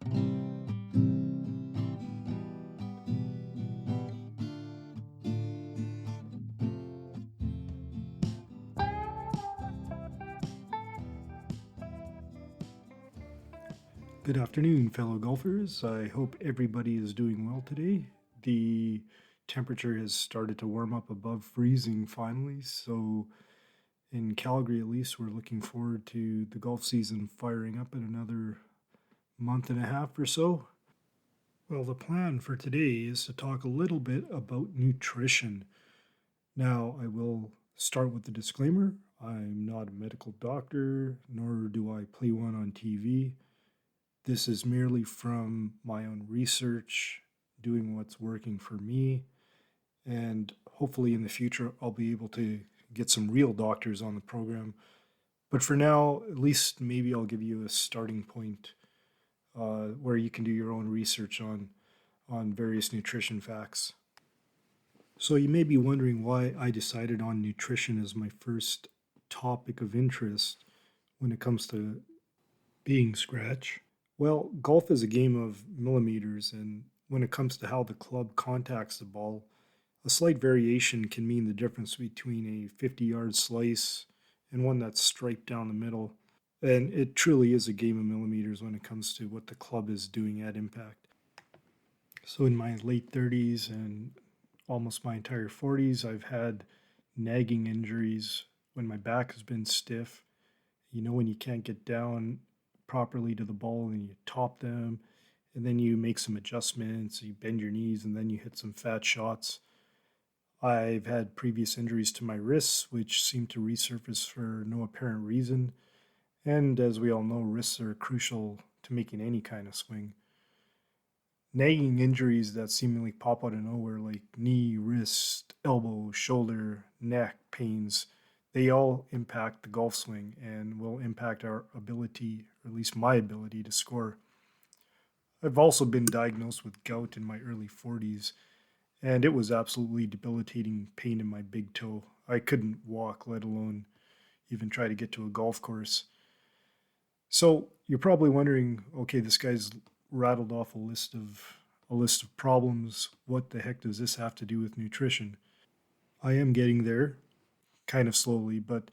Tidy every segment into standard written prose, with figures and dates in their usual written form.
Good afternoon, fellow golfers. I hope everybody is doing well today. The temperature has started to warm up above freezing finally, so in Calgary at least, we're looking forward to the golf season firing up in another month and a half or so. Well, the plan for today is to talk a little bit about nutrition. Now, I will start with the disclaimer. I'm not a medical doctor, nor do I play one on TV. This is merely from my own research, doing what's working for me, and hopefully in the future I'll be able to get some real doctors on the program. But for now, at least maybe I'll give you a starting point where you can do your own research on various nutrition facts. So you may be wondering why I decided on nutrition as my first topic of interest when it comes to being scratch. Well, golf is a game of millimeters, and when it comes to how the club contacts the ball, a slight variation can mean the difference between a 50-yard slice and one that's striped down the middle. And it truly is a game of millimeters when it comes to what the club is doing at impact. So, in my late 30s and almost my entire 40s, I've had nagging injuries when my back has been stiff. When you can't get down properly to the ball and you top them, and then you make some adjustments, you bend your knees, and then you hit some fat shots. I've had previous injuries to my wrists, which seem to resurface for no apparent reason. And as we all know, wrists are crucial to making any kind of swing. Nagging injuries that seemingly pop out of nowhere, like knee, wrist, elbow, shoulder, neck pains, they all impact the golf swing and will impact our ability, or at least my ability, to score. I've also been diagnosed with gout in my early 40s, and it was absolutely debilitating pain in my big toe. I couldn't walk, let alone even try to get to a golf course. So you're probably wondering, okay, this guy's rattled off a list of problems. What the heck does this have to do with nutrition? I am getting there, kind of slowly, but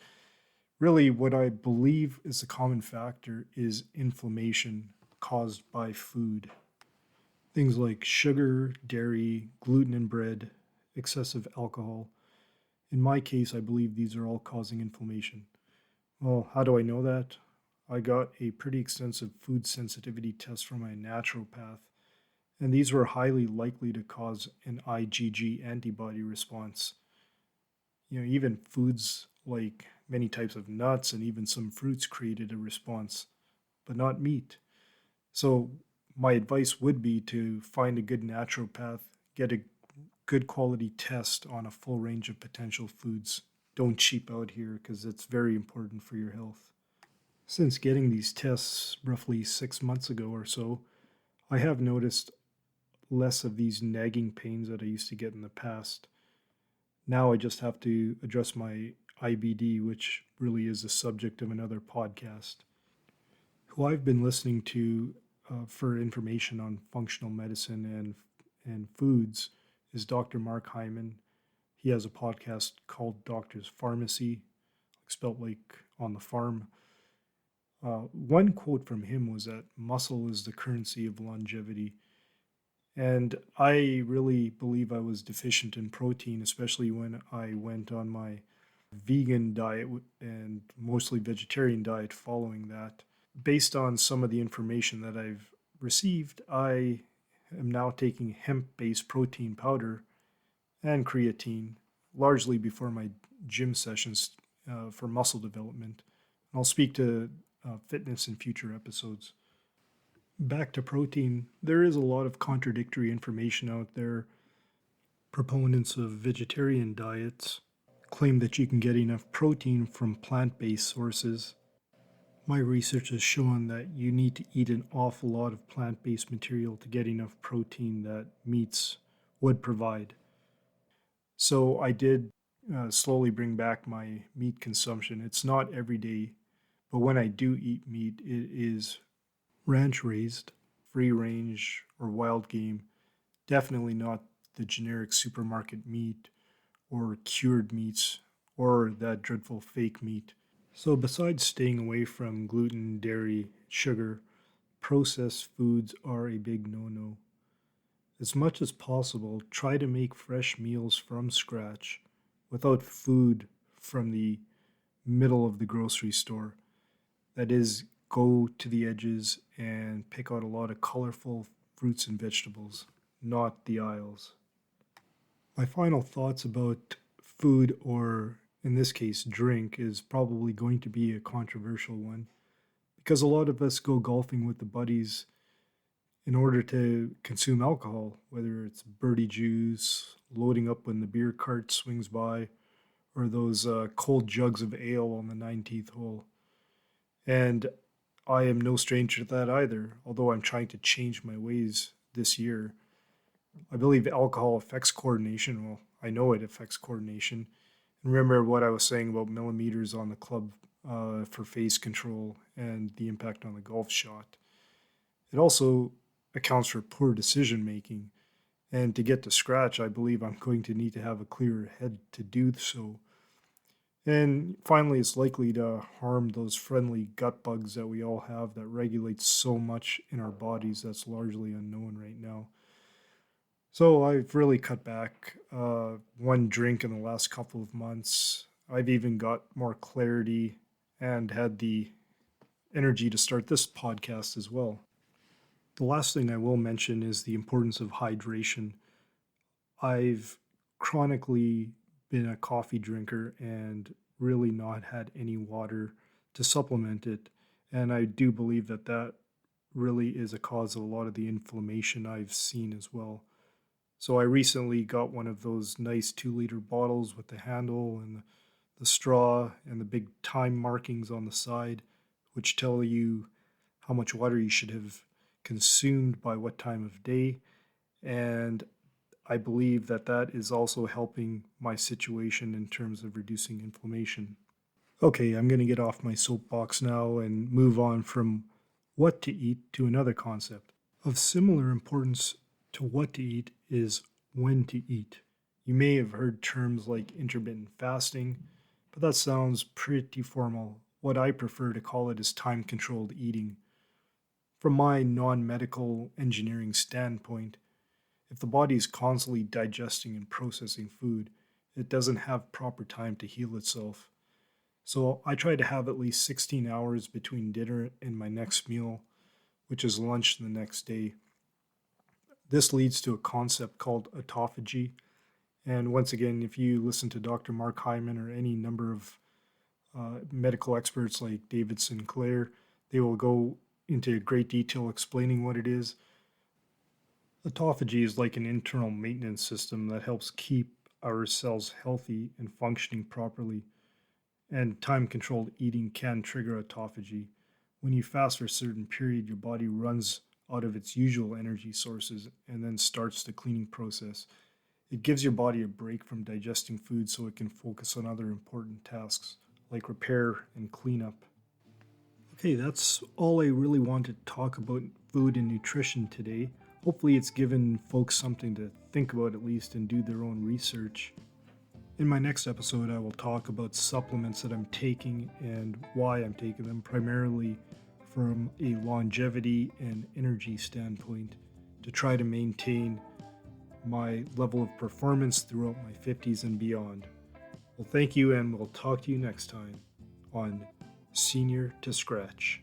really what I believe is the common factor is inflammation caused by food. Things like sugar, dairy, gluten in bread, excessive alcohol. In my case, I believe these are all causing inflammation. Well, how do I know that? I got a pretty extensive food sensitivity test from my naturopath, and these were highly likely to cause an IgG antibody response. Even foods like many types of nuts and even some fruits created a response, but not meat. So, my advice would be to find a good naturopath, get a good quality test on a full range of potential foods. Don't cheap out here because it's very important for your health. Since getting these tests roughly 6 months ago or so, I have noticed less of these nagging pains that I used to get in the past. Now I just have to address my IBD, which really is the subject of another podcast. Who I've been listening to for information on functional medicine and foods is Dr. Mark Hyman. He has a podcast called Doctor's Pharmacy, spelt like on the farm. One quote from him was that muscle is the currency of longevity. And I really believe I was deficient in protein, especially when I went on my vegan diet and mostly vegetarian diet following that. Based on some of the information that I've received, I am now taking hemp-based protein powder and creatine, largely before my gym sessions for muscle development. I'll speak to fitness in future episodes. Back to protein, there is a lot of contradictory information out there. Proponents of vegetarian diets claim that you can get enough protein from plant-based sources. My research has shown that you need to eat an awful lot of plant-based material to get enough protein that meats would provide. So I did slowly bring back my meat consumption. It's not every day, but when I do eat meat, it is ranch raised free range or wild game, definitely not the generic supermarket meat or cured meats or that dreadful fake meat. So, besides staying away from gluten, dairy, sugar, processed foods are a big no no. As much as possible, try to make fresh meals from scratch without food from the middle of the grocery store. That is, go to the edges and pick out a lot of colorful fruits and vegetables, not the aisles. My final thoughts about food, or in this case, drink, is probably going to be a controversial one because a lot of us go golfing with the buddies in order to consume alcohol, whether it's birdie juice, loading up when the beer cart swings by, or those cold jugs of ale on the 19th hole. And I am no stranger to that either, although I'm trying to change my ways this year. I believe alcohol affects coordination. Well, I know it affects coordination. And remember what I was saying about millimeters on the club for phase control and the impact on the golf shot. It also accounts for poor decision making. And to get to scratch, I believe I'm going to need to have a clearer head to do so. And finally, it's likely to harm those friendly gut bugs that we all have that regulate so much in our bodies that's largely unknown right now. So I've really cut back one drink in the last couple of months. I've even got more clarity and had the energy to start this podcast as well. The last thing I will mention is the importance of hydration. I've chronically been a coffee drinker and really not had any water to supplement it. And I do believe that that really is a cause of a lot of the inflammation I've seen as well. So I recently got one of those nice 2 liter bottles with the handle and the straw and the big time markings on the side, which tell you how much water you should have consumed by what time of day. And I believe that that is also helping my situation in terms of reducing inflammation. Okay, I'm going to get off my soapbox now and move on from what to eat to another concept. Of similar importance to what to eat is when to eat. You may have heard terms like intermittent fasting, but that sounds pretty formal. What I prefer to call it is time controlled eating. From my non medical engineering standpoint, if the body is constantly digesting and processing food, it doesn't have proper time to heal itself. So I try to have at least 16 hours between dinner and my next meal, which is lunch the next day. This leads to a concept called autophagy. And once again, if you listen to Dr. Mark Hyman or any number of medical experts like David Sinclair, they will go into great detail explaining what it is. Autophagy is like an internal maintenance system that helps keep our cells healthy and functioning properly. And time-controlled eating can trigger autophagy. When you fast for a certain period, your body runs out of its usual energy sources and then starts the cleaning process. It gives your body a break from digesting food so it can focus on other important tasks like repair and cleanup. Okay, that's all I really wanted to talk about food and nutrition today. Hopefully it's given folks something to think about at least and do their own research. In my next episode, I will talk about supplements that I'm taking and why I'm taking them, primarily from a longevity and energy standpoint, to try to maintain my level of performance throughout my 50s and beyond. Well, thank you, and we'll talk to you next time on Senior to Scratch.